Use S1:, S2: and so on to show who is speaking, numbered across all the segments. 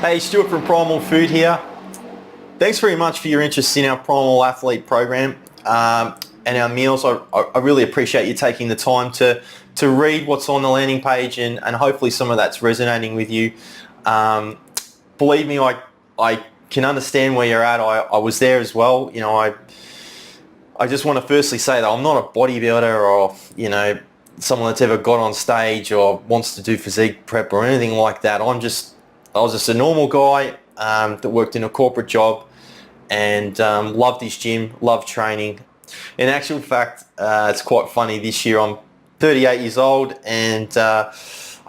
S1: Hey, Stuart from Primal Food here. Thanks very much for your interest in our Primal Athlete program and our meals. I really appreciate you taking the time to read what's on the landing page and hopefully some of that's resonating with you. Believe me, I can understand where you're at. I was there as well. I just want to firstly say that I'm not a bodybuilder or, someone that's ever got on stage or wants to do physique prep or anything like that. I was just a normal guy that worked in a corporate job and loved his gym, loved training. In actual fact, it's quite funny. This year I'm 38 years old and I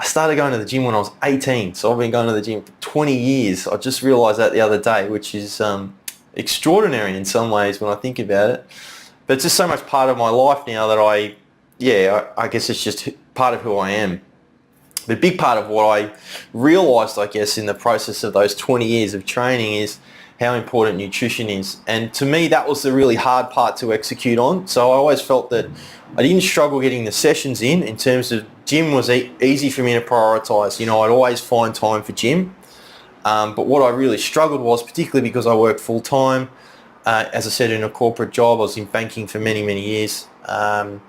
S1: started going to the gym when I was 18. So I've been going to the gym for 20 years. I just realised that the other day, which is extraordinary in some ways when I think about it. But it's just so much part of my life now that I guess it's just part of who I am. The big part of what I realised, I guess, in the process of those 20 years of training is how important nutrition is. And to me, that was the really hard part to execute on. So I always felt that I didn't struggle getting the sessions in terms of gym was easy for me to prioritise. I'd always find time for gym. But what I really struggled was, particularly because I worked full time, as I said, in a corporate job. I was in banking for many, many years. I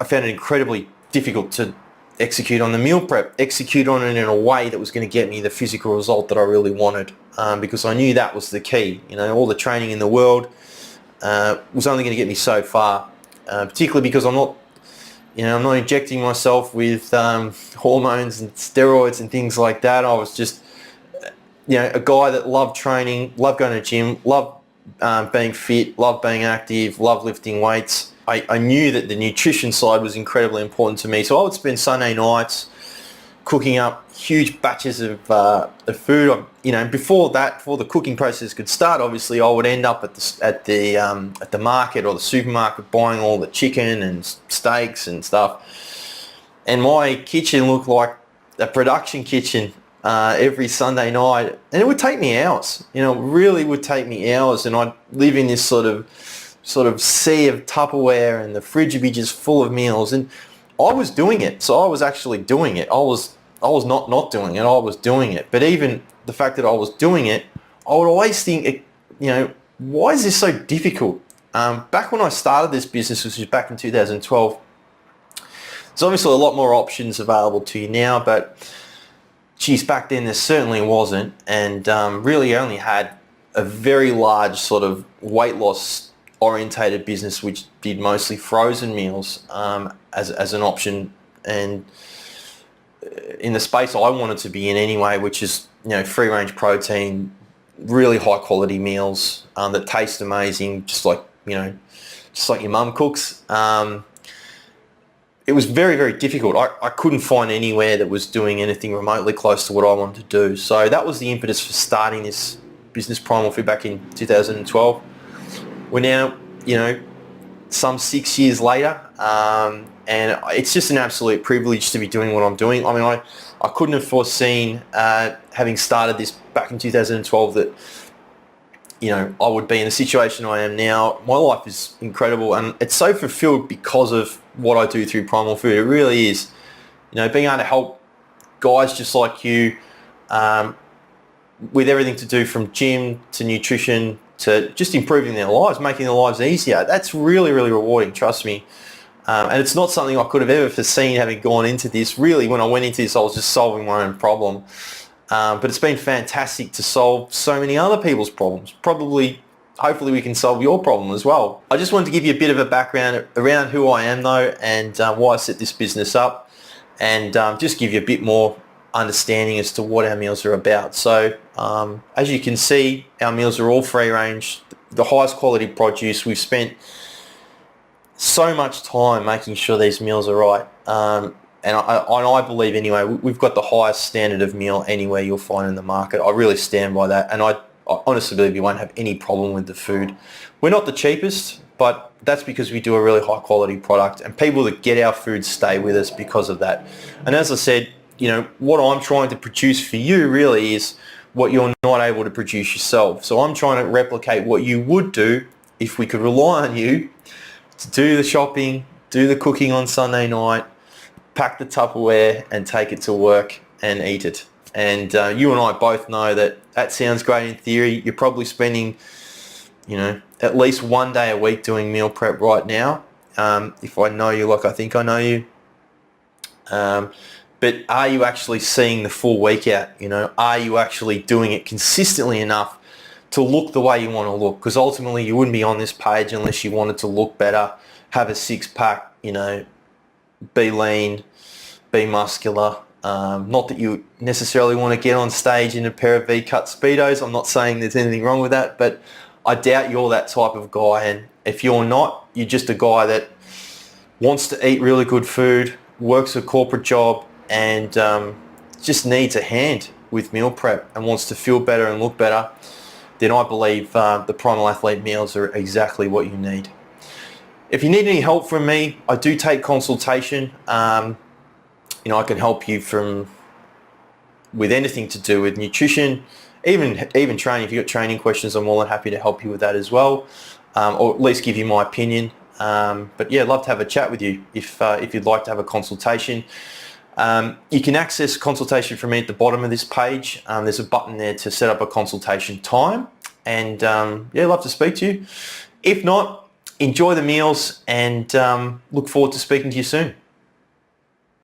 S1: found it incredibly difficult to execute on the meal prep, execute on it in a way that was going to get me the physical result that I really wanted, because I knew that was the key. All the training in the world was only going to get me so far, particularly because I'm not injecting myself with hormones and steroids and things like that. I was just, a guy that loved training, loved going to the gym, loved being fit, loved being active, loved lifting weights. I knew that the nutrition side was incredibly important to me. So I would spend Sunday nights cooking up huge batches of food. Before the cooking process could start, obviously I would end up at the market or the supermarket buying all the chicken and steaks and stuff. And my kitchen looked like a production kitchen every Sunday night, and it would take me hours. It really would take me hours, and I'd live in this sort of sea of Tupperware, and the fridge would be just full of meals. And I was doing it, so I was actually doing it. I was not doing it. I was doing it. But even the fact that I was doing it, I would always think, why is this so difficult? Back when I started this business, which was back in 2012, there's obviously a lot more options available to you now, but geez, back then there certainly wasn't. And really only had a very large sort of weight loss orientated business which did mostly frozen meals as an option, and in the space I wanted to be in anyway, which is free range protein, really high quality meals that taste amazing, just like your mum cooks. It was very, very difficult. I couldn't find anywhere that was doing anything remotely close to what I wanted to do. So that was the impetus for starting this business, Primal Food, back in 2012. We're now, some 6 years later, and it's just an absolute privilege to be doing what I'm doing. I mean, I couldn't have foreseen, having started this back in 2012, that, I would be in the situation I am now. My life is incredible, and it's so fulfilled because of what I do through Primal Food. It really is. Being able to help guys just like you, with everything to do from gym to nutrition to just improving their lives, making their lives easier. That's really, really rewarding, trust me. And it's not something I could have ever foreseen having gone into this. Really, when I went into this, I was just solving my own problem. But it's been fantastic to solve so many other people's problems. Hopefully we can solve your problem as well. I just wanted to give you a bit of a background around who I am though, and why I set this business up, and just give you a bit more understanding as to what our meals are about. So as you can see, our meals are all free range, the highest quality produce. We've spent so much time making sure these meals are right, and I believe anyway, we've got the highest standard of meal anywhere you'll find in the market. I really stand by that, and I honestly believe you won't have any problem with the food. We're not the cheapest, but that's because we do a really high quality product, and people that get our food stay with us because of that. And as I said, what I'm trying to produce for you really is what you're not able to produce yourself. So I'm trying to replicate what you would do if we could rely on you to do the shopping, do the cooking on Sunday night, pack the Tupperware and take it to work and eat it. And you and I both know that that sounds great in theory. You're probably spending, at least one day a week doing meal prep right now. If I know you like I think I know you. But are you actually seeing the full week out? Are you actually doing it consistently enough to look the way you want to look? Because ultimately you wouldn't be on this page unless you wanted to look better, have a six-pack, be lean, be muscular. Not that you necessarily want to get on stage in a pair of V-cut Speedos. I'm not saying there's anything wrong with that, but I doubt you're that type of guy. And if you're not, you're just a guy that wants to eat really good food, works a corporate job, and just needs a hand with meal prep and wants to feel better and look better, then I believe the Primal Athlete Meals are exactly what you need. If you need any help from me, I do take consultation. I can help you with anything to do with nutrition, even training. If you've got training questions, I'm more than happy to help you with that as well, or at least give you my opinion. But yeah, I'd love to have a chat with you if you'd like to have a consultation. You can access consultation from me at the bottom of this page. There's a button there to set up a consultation time, and yeah, I'd love to speak to you. If not, enjoy the meals, and look forward to speaking to you soon.